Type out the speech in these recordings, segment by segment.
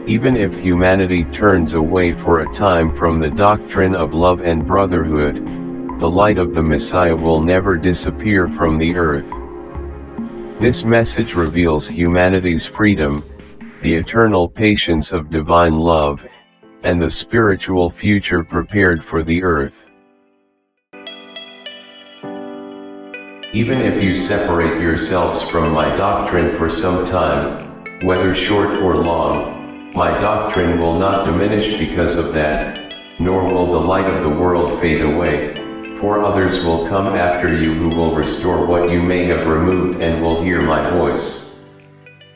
Even if humanity turns away for a time from the doctrine of love and brotherhood, the light of the Messiah will never disappear from the earth. This message reveals humanity's freedom, the eternal patience of divine love, and the spiritual future prepared for the earth. Even if you separate yourselves from my doctrine for some time, whether short or long, my doctrine will not diminish because of that, nor will the light of the world fade away, for others will come after you who will restore what you may have removed and will hear my voice.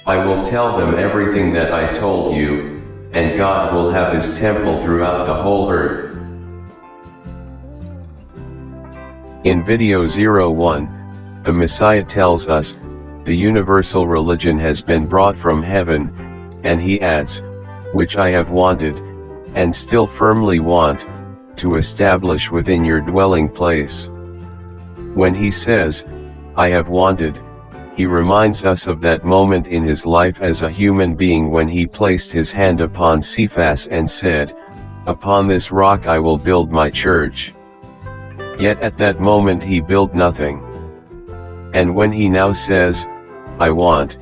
I will tell them everything that I told you, and God will have his temple throughout the whole earth. In video 01, the Messiah tells us, the universal religion has been brought from heaven, and he adds, which I have wanted, and still firmly want, to establish within your dwelling place. When he says, I have wanted, he reminds us of that moment in his life as a human being when he placed his hand upon Cephas and said, upon this rock I will build my church. Yet at that moment he built nothing. And when he now says, I want,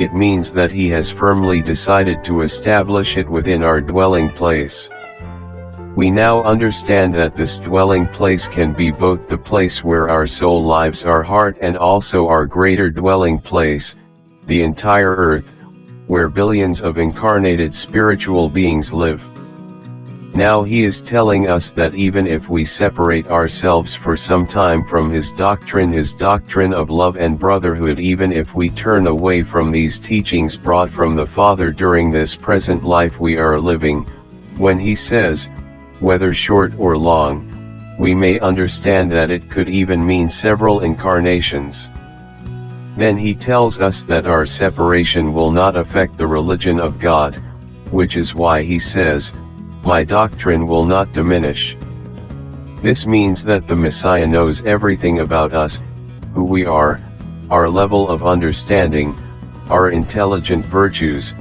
it means that he has firmly decided to establish it within our dwelling place. We now understand that this dwelling place can be both the place where our soul lives our heart and also our greater dwelling place, the entire earth, where billions of incarnated spiritual beings live. Now he is telling us that even if we separate ourselves for some time from his doctrine of love and brotherhood, even if we turn away from these teachings brought from the Father during this present life we are living, when he says, whether short or long, we may understand that it could even mean several incarnations. Then he tells us that our separation will not affect the religion of God, which is why he says, my doctrine will not diminish. This means that the Messiah knows everything about us, who we are, our level of understanding, our intelligent virtues,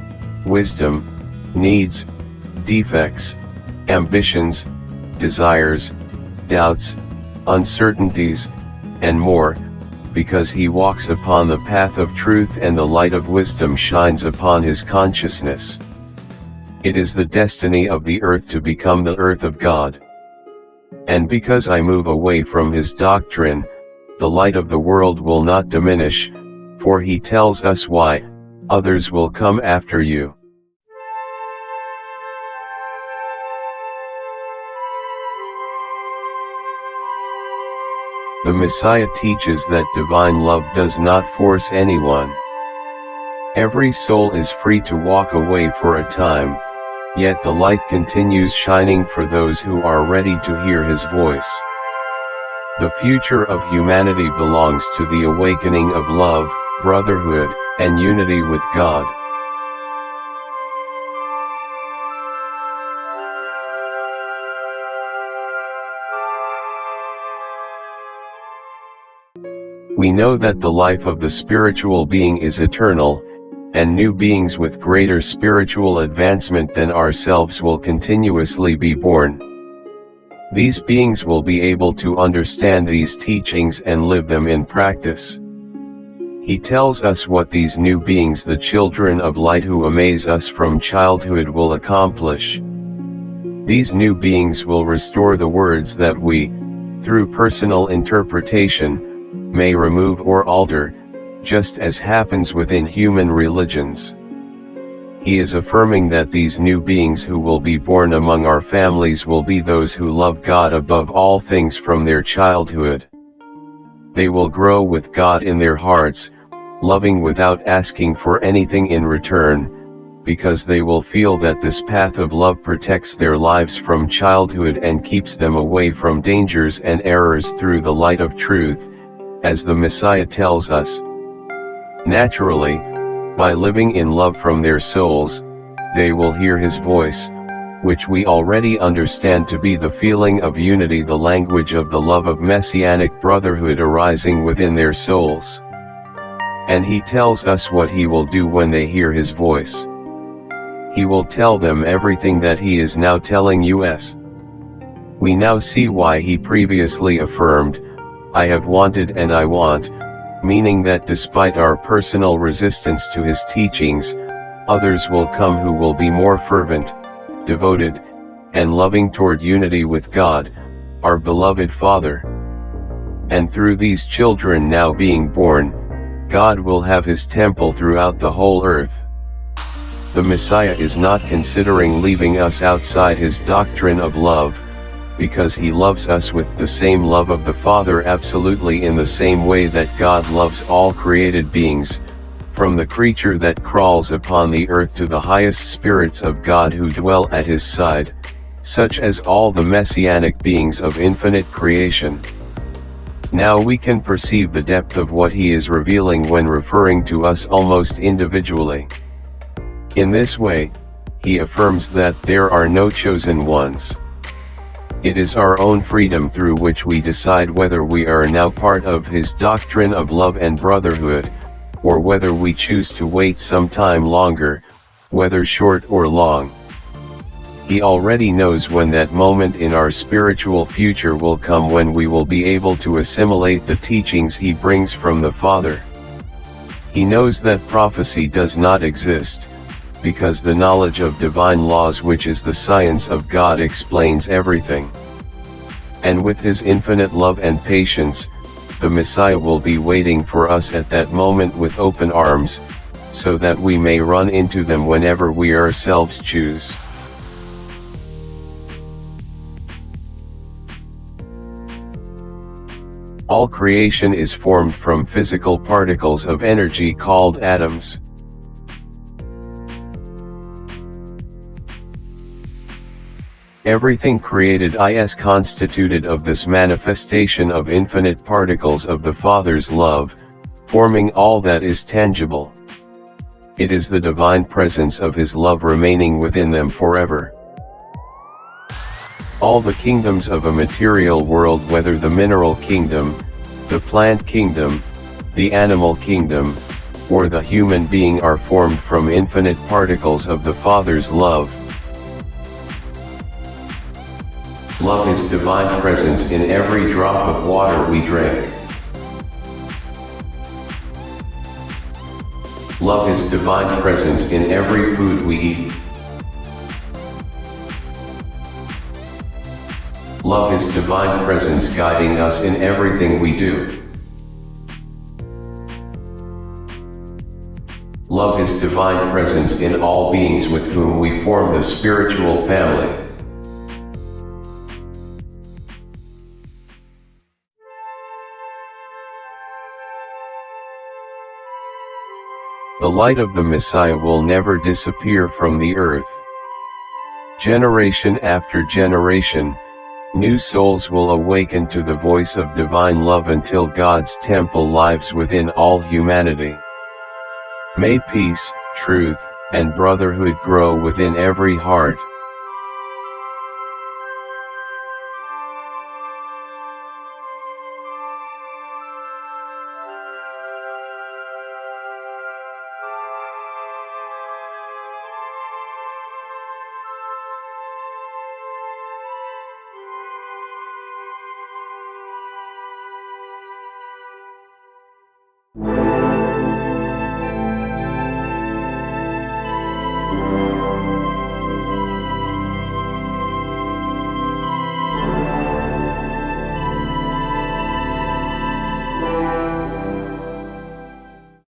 wisdom, needs, defects, ambitions, desires, doubts, uncertainties, and more, because he walks upon the path of truth and the light of wisdom shines upon his consciousness. It is the destiny of the earth to become the earth of God. And because I move away from his doctrine, the light of the world will not diminish, for he tells us why, others will come after you. The Messiah teaches that divine love does not force anyone. Every soul is free to walk away for a time, yet the light continues shining for those who are ready to hear his voice. The future of humanity belongs to the awakening of love, brotherhood, and unity with God. We know that the life of the spiritual being is eternal, and new beings with greater spiritual advancement than ourselves will continuously be born. These beings will be able to understand these teachings and live them in practice. He tells us what these new beings, the children of light who amaze us from childhood, will accomplish. These new beings will restore the words that we, through personal interpretation, may remove or alter, just as happens within human religions. He is affirming that these new beings who will be born among our families will be those who love God above all things from their childhood. They will grow with God in their hearts, loving without asking for anything in return, because they will feel that this path of love protects their lives from childhood and keeps them away from dangers and errors through the light of truth, as the Messiah tells us. Naturally, by living in love from their souls, they will hear his voice, which we already understand to be the feeling of unity, the language of the love of Messianic Brotherhood arising within their souls. And he tells us what he will do when they hear his voice. he will tell them everything that he is now telling us. We now see why he previously affirmed, "I have wanted and I want," meaning that despite our personal resistance to his teachings, others will come who will be more fervent, devoted, and loving toward unity with God, our beloved Father. And through these children now being born, God will have his temple throughout the whole earth. The Messiah is not considering leaving us outside his doctrine of love, because he loves us with the same love of the Father, absolutely in the same way that God loves all created beings, from the creature that crawls upon the earth to the highest spirits of God who dwell at his side, such as all the Messianic beings of infinite creation. Now we can perceive the depth of what he is revealing when referring to us almost individually. In this way, he affirms that there are no chosen ones. It is our own freedom through which we decide whether we are now part of his doctrine of love and brotherhood, or whether we choose to wait some time longer, whether short or long. He already knows when that moment in our spiritual future will come when we will be able to assimilate the teachings he brings from the Father. He knows that prophecy does not exist, because the knowledge of divine laws, which is the science of God, explains everything. And with his infinite love and patience, the Messiah will be waiting for us at that moment with open arms, so that we may run into them whenever we ourselves choose. All creation is formed from physical particles of energy called atoms. Everything created is constituted of this manifestation of infinite particles of the Father's love, forming all that is tangible. It is the divine presence of his love remaining within them forever. All the kingdoms of a material world, whether the mineral kingdom, the plant kingdom, the animal kingdom, or the human being, are formed from infinite particles of the Father's love. Love is divine presence in every drop of water we drink. Love is divine presence in every food we eat. Love is divine presence guiding us in everything we do. Love is divine presence in all beings with whom we form the spiritual family. The light of the Messiah will never disappear from the earth. Generation after generation, new souls will awaken to the voice of divine love until God's temple lives within all humanity. May peace, truth, and brotherhood grow within every heart.